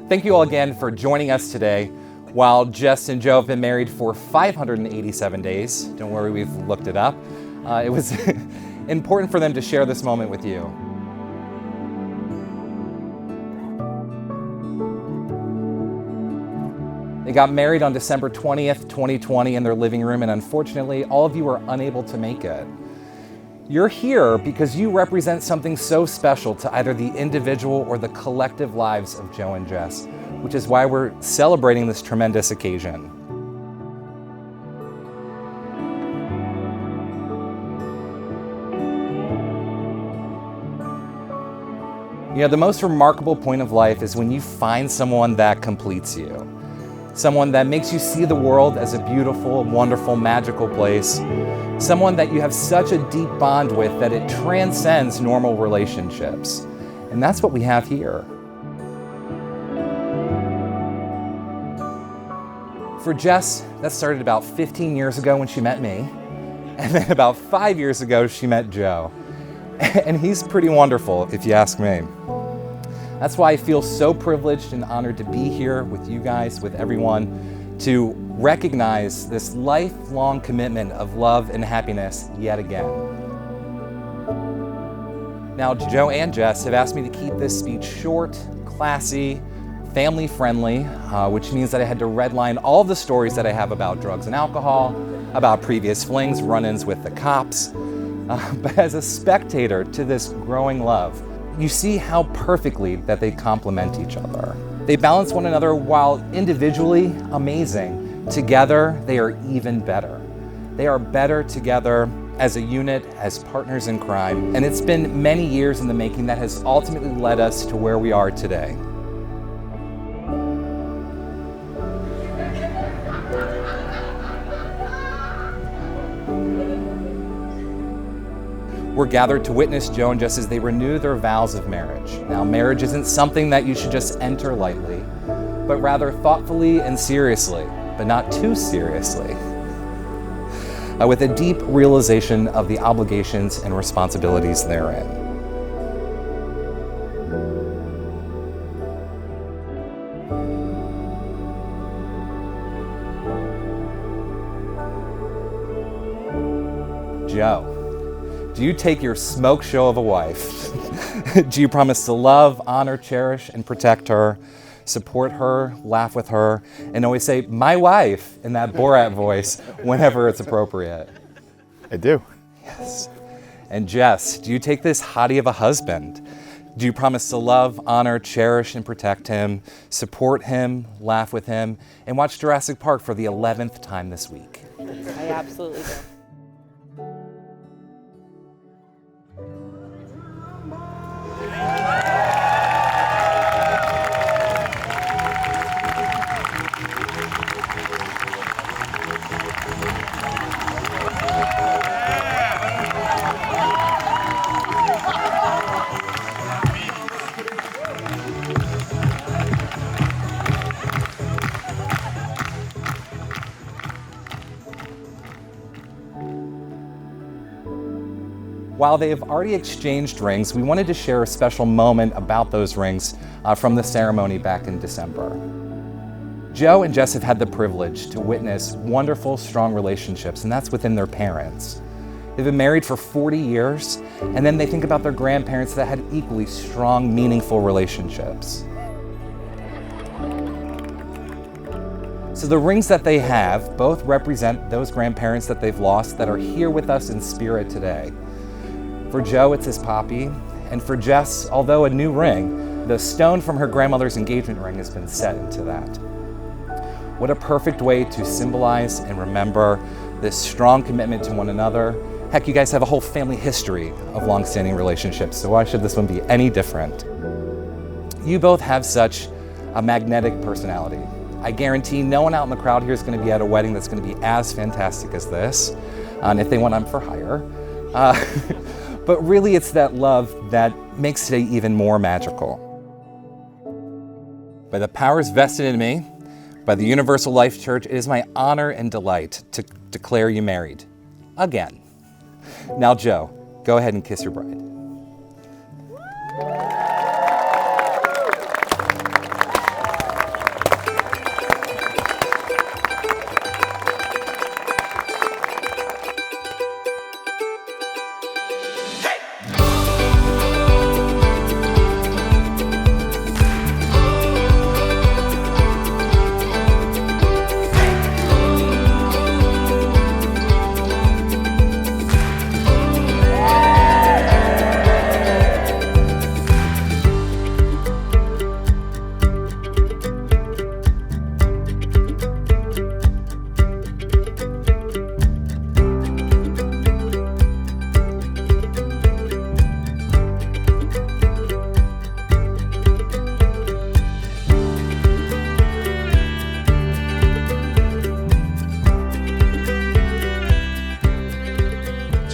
Thank you all again for joining us today. While Jess and Joe have been married for 587 days, don't worry, we've looked it up. It was important for them to share this moment with you. They got married on December 20th, 2020 in their living room, and unfortunately, all of you were unable to make it. You're here because you represent something so special to either the individual or the collective lives of Joe and Jess, which is why we're celebrating this tremendous occasion. You know, the most remarkable point of life is when you find someone that completes you. Someone that makes you see the world as a beautiful, wonderful, magical place. Someone that you have such a deep bond with that it transcends normal relationships. And that's what we have here. For Jess, that started about 15 years ago when she met me. And then about 5 years ago, she met Joe. And he's pretty wonderful, if you ask me. That's why I feel so privileged and honored to be here with you guys, with everyone, to recognize this lifelong commitment of love and happiness yet again. Now, Joe and Jess have asked me to keep this speech short, classy, family-friendly, which means that I had to redline all the stories that I have about drugs and alcohol, about previous flings, run-ins with the cops. But as a spectator to this growing love, you see how perfectly that they complement each other. They balance one another while individually amazing. Together, they are even better. They are better together as a unit, as partners in crime. And it's been many years in the making that has ultimately led us to where we are today. We're gathered to witness Joe and Jess as they renew their vows of marriage. Now, marriage isn't something that you should just enter lightly, but rather thoughtfully and seriously, but not too seriously, with a deep realization of the obligations and responsibilities therein. Joe, do you take your smoke show of a wife? Do you promise to love, honor, cherish, and protect her, support her, laugh with her, and always say, "my wife," in that Borat voice whenever it's appropriate? I do. Yes. And Jess, do you take this hottie of a husband? Do you promise to love, honor, cherish, and protect him, support him, laugh with him, and watch Jurassic Park for the 11th time this week? I absolutely do. While they have already exchanged rings, we wanted to share a special moment about those rings from the ceremony back in December. Joe and Jess have had the privilege to witness wonderful, strong relationships, and that's within their parents. They've been married for 40 years, and then they think about their grandparents that had equally strong, meaningful relationships. So the rings that they have both represent those grandparents that they've lost that are here with us in spirit today. For Joe, it's his Poppy, and for Jess, although a new ring, the stone from her grandmother's engagement ring has been set into that. What a perfect way to symbolize and remember this strong commitment to one another. Heck, you guys have a whole family history of long-standing relationships, so why should this one be any different? You both have such a magnetic personality. I guarantee no one out in the crowd here is going to be at a wedding that's going to be as fantastic as this. And if they want, I'm for hire. But really, it's that love that makes today even more magical. By the powers vested in me, by the Universal Life Church, it is my honor and delight to declare you married. Again. Now, Joe, go ahead and kiss your bride.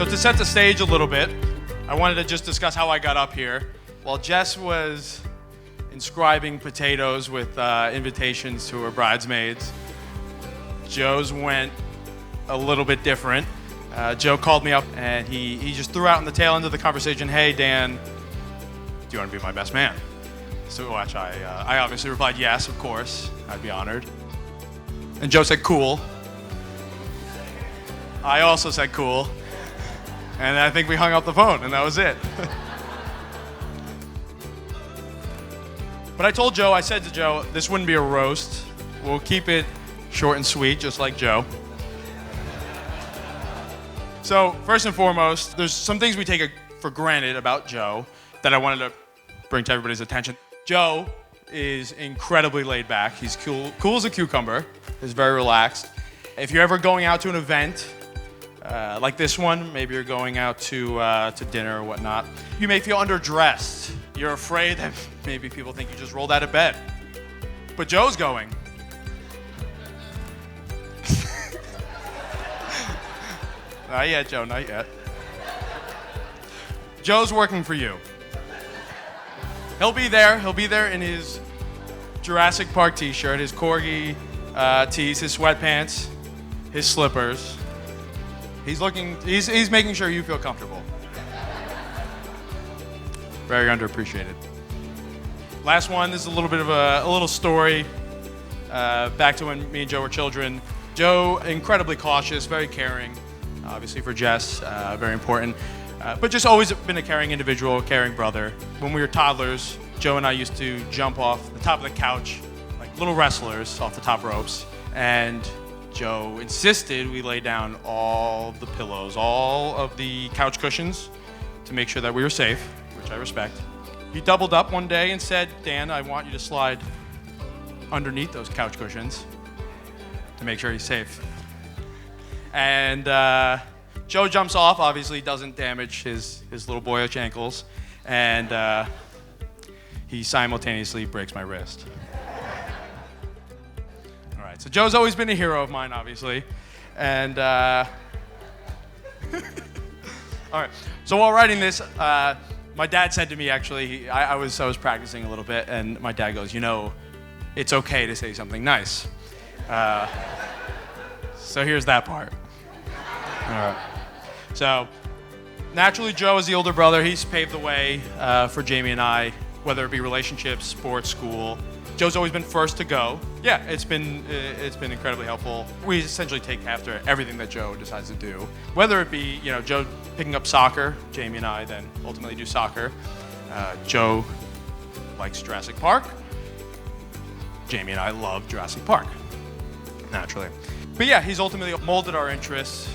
So to set the stage a little bit, I wanted to just discuss how I got up here. While Jess was inscribing potatoes with invitations to her bridesmaids, Joe's went a little bit different. Joe called me up and he just threw out in the tail end of the conversation, "Hey Dan, do you want to be my best man?" So which I obviously replied, "Yes, of course, I'd be honored." And Joe said, "Cool." I also said, "Cool." And I think we hung up the phone and that was it. But I said to Joe, this wouldn't be a roast. We'll keep it short and sweet, just like Joe. So first and foremost, there's some things we take for granted about Joe that I wanted to bring to everybody's attention. Joe is incredibly laid back. He's cool as a cucumber. He's very relaxed. If you're ever going out to an event like this one, maybe you're going out to dinner or whatnot, you may feel underdressed. You're afraid that maybe people think you just rolled out of bed. But Joe's going. Not yet, Joe, not yet. Joe's working for you. He'll be there in his Jurassic Park t-shirt, his corgi tees, his sweatpants, his slippers. He's making sure you feel comfortable. Very underappreciated. Last one, this is a little bit of a little story back to when me and Joe were children. Joe, incredibly cautious, very caring, obviously for Jess, very important. But just always been a caring individual, caring brother. When we were toddlers, Joe and I used to jump off the top of the couch like little wrestlers off the top ropes. And Joe insisted we lay down all the pillows, all of the couch cushions to make sure that we were safe, which I respect. He doubled up one day and said, "Dan, I want you to slide underneath those couch cushions to make sure he's safe." And Joe jumps off, obviously doesn't damage his little boyish ankles, and he simultaneously breaks my wrist. All right, so Joe's always been a hero of mine, obviously, and all right. So while writing this, my dad said to me, actually, I was practicing a little bit, and my dad goes, "It's okay to say something nice." So here's that part. All right. So naturally, Joe, as the older brother, he's paved the way for Jamie and I, whether it be relationships, sports, school. Joe's always been first to go. Yeah, it's been incredibly helpful. We essentially take after everything that Joe decides to do, whether it be Joe picking up soccer. Jamie and I then ultimately do soccer. Joe likes Jurassic Park. Jamie and I love Jurassic Park, naturally. But yeah, he's ultimately molded our interests,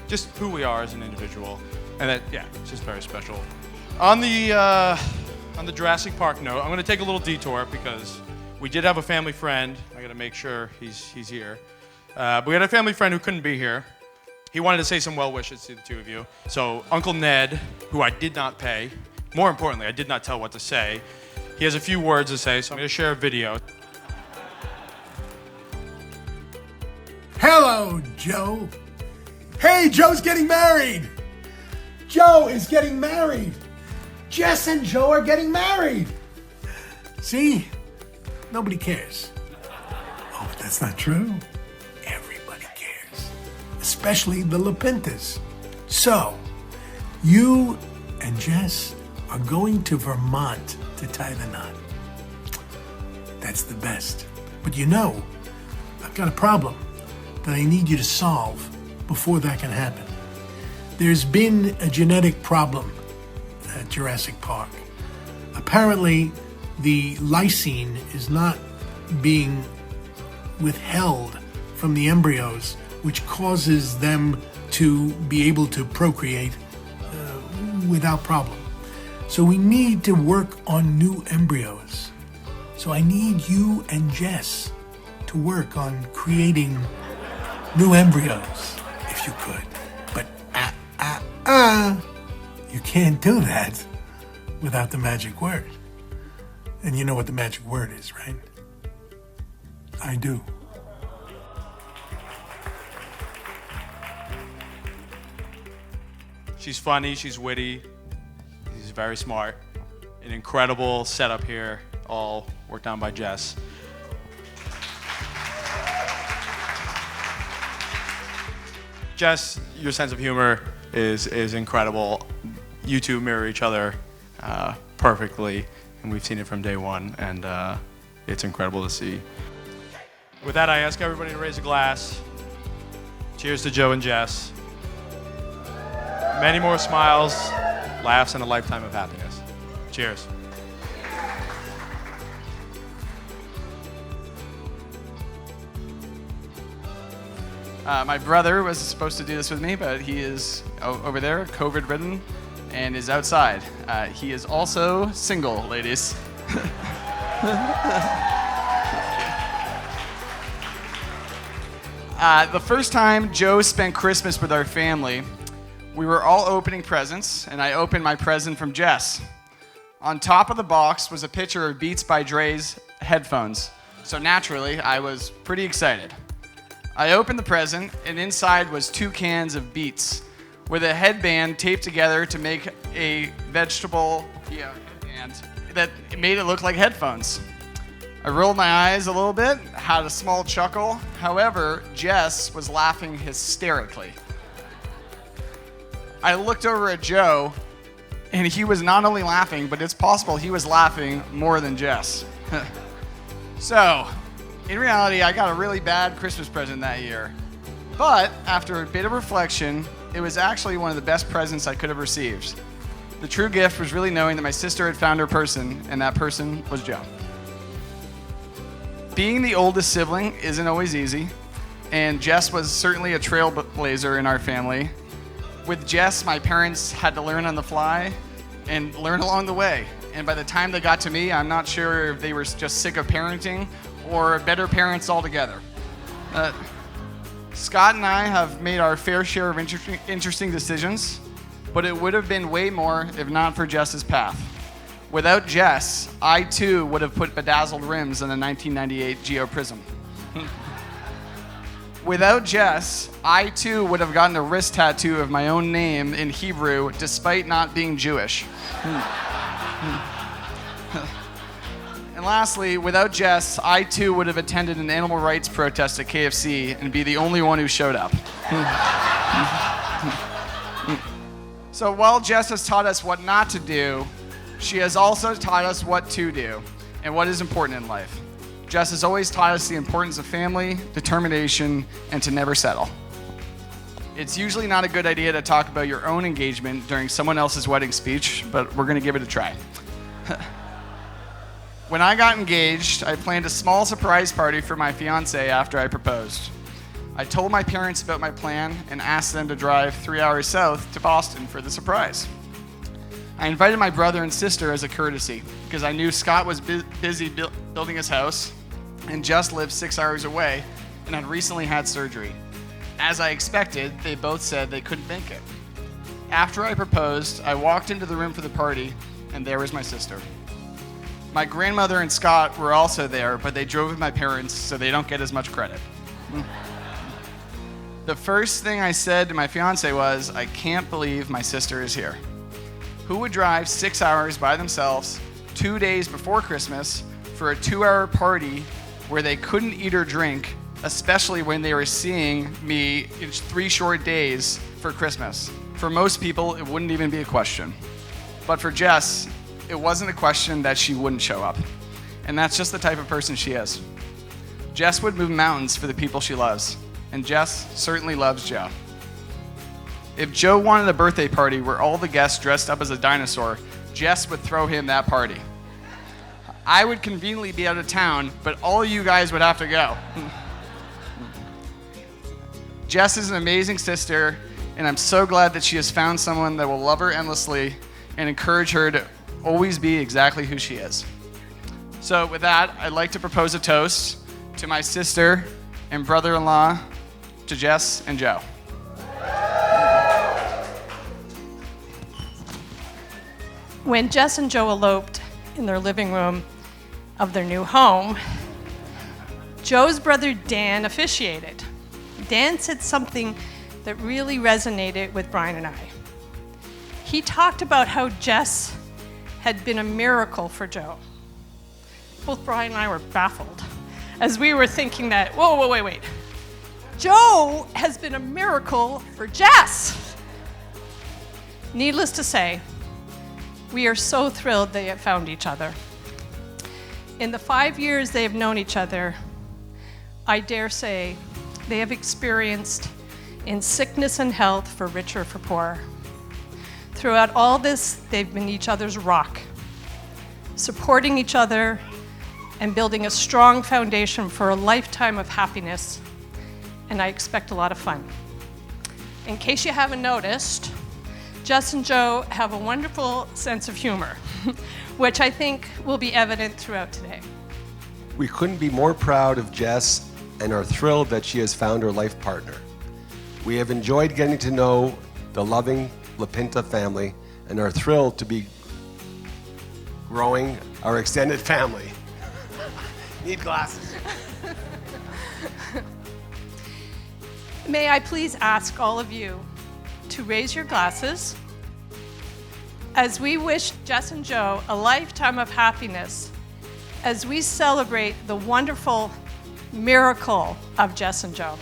just who we are as an individual, and it's just very special. On the Jurassic Park note, I'm going to take a little detour because we did have a family friend. I got to make sure he's here. But we had a family friend who couldn't be here. He wanted to say some well wishes to the two of you. So Uncle Ned, who I did not pay, more importantly, I did not tell what to say. He has a few words to say, so I'm going to share a video. Hello, Joe. Hey, Joe's getting married. Joe is getting married. Jess and Joe are getting married. See? Nobody cares. Oh, but that's not true. Everybody cares. Especially the LaPintas. So, you and Jess are going to Vermont to tie the knot. That's the best. But I've got a problem that I need you to solve before that can happen. There's been a genetic problem at Jurassic Park. Apparently, the lysine is not being withheld from the embryos, which causes them to be able to procreate without problem. So we need to work on new embryos. So I need you and Jess to work on creating new embryos, if you could. But you can't do that without the magic word. And you know what the magic word is, right? I do. She's funny, she's witty, she's very smart. An incredible setup here, all worked on by Jess. Jess, your sense of humor is incredible. You two mirror each other perfectly, and we've seen it from day one, and it's incredible to see. With that, I ask everybody to raise a glass. Cheers to Joe and Jess. Many more smiles, laughs, and a lifetime of happiness. Cheers. My brother was supposed to do this with me, but he is over there, COVID-ridden, and is outside. He is also single, ladies. The first time Joe spent Christmas with our family, we were all opening presents, and I opened my present from Jess. On top of the box was a picture of Beats by Dre's headphones, so naturally, I was pretty excited. I opened the present, and inside was 2 cans of Beats with a headband taped together to make a vegetable headband that made it look like headphones. I rolled my eyes a little bit, had a small chuckle. However, Jess was laughing hysterically. I looked over at Joe, and he was not only laughing, but it's possible he was laughing more than Jess. So, in reality, I got a really bad Christmas present that year. But after a bit of reflection, it was actually one of the best presents I could have received. The true gift was really knowing that my sister had found her person, and that person was Joe. Being the oldest sibling isn't always easy, and Jess was certainly a trailblazer in our family. With Jess, my parents had to learn on the fly and learn along the way. And by the time they got to me, I'm not sure if they were just sick of parenting or better parents altogether. Scott and I have made our fair share of interesting decisions, but it would have been way more if not for Jess's path. Without Jess, I too would have put bedazzled rims on the 1998 Geo Prism. Without Jess, I too would have gotten a wrist tattoo of my own name in Hebrew despite not being Jewish. And lastly, without Jess, I too would have attended an animal rights protest at KFC and be the only one who showed up. So while Jess has taught us what not to do, she has also taught us what to do and what is important in life. Jess has always taught us the importance of family, determination, and to never settle. It's usually not a good idea to talk about your own engagement during someone else's wedding speech, but we're gonna give it a try. When I got engaged, I planned a small surprise party for my fiance after I proposed. I told my parents about my plan and asked them to drive 3 hours south to Boston for the surprise. I invited my brother and sister as a courtesy because I knew Scott was busy building his house and Jess lived 6 hours away and had recently had surgery. As I expected, they both said they couldn't make it. After I proposed, I walked into the room for the party and there was my sister. My grandmother and Scott were also there, but they drove with my parents so they don't get as much credit. The first thing I said to my fiance was, I can't believe my sister is here. Who would drive 6 hours by themselves 2 days before Christmas for a 2-hour party where they couldn't eat or drink, especially when they were seeing me in 3 short days for Christmas? For most people, it wouldn't even be a question. But for Jess, it wasn't a question that she wouldn't show up. And that's just the type of person she is. Jess would move mountains for the people she loves. And Jess certainly loves Joe. If Joe wanted a birthday party where all the guests dressed up as a dinosaur, Jess would throw him that party. I would conveniently be out of town, but all you guys would have to go. Jess is an amazing sister, and I'm so glad that she has found someone that will love her endlessly and encourage her to always be exactly who she is. So with that, I'd like to propose a toast to my sister and brother-in-law, to Jess and Joe. When Jess and Joe eloped in their living room of their new home, Joe's brother Dan officiated. Dan said something that really resonated with Brian and I. he talked about how Jess had been a miracle for Joe. Both Brian and I were baffled as we were thinking that, whoa, wait. Joe has been a miracle for Jess. Needless to say, we are so thrilled they have found each other. In the 5 years they have known each other, I dare say they have experienced in sickness and health, for rich or for poor. Throughout all this, they've been each other's rock, supporting each other and building a strong foundation for a lifetime of happiness, and I expect a lot of fun. In case you haven't noticed, Jess and Joe have a wonderful sense of humor, which I think will be evident throughout today. We couldn't be more proud of Jess and are thrilled that she has found her life partner. We have enjoyed getting to know the loving LaPinta family and are thrilled to be growing our extended family. Need glasses. May I please ask all of you to raise your glasses as we wish Jess and Joe a lifetime of happiness as we celebrate the wonderful miracle of Jess and Joe.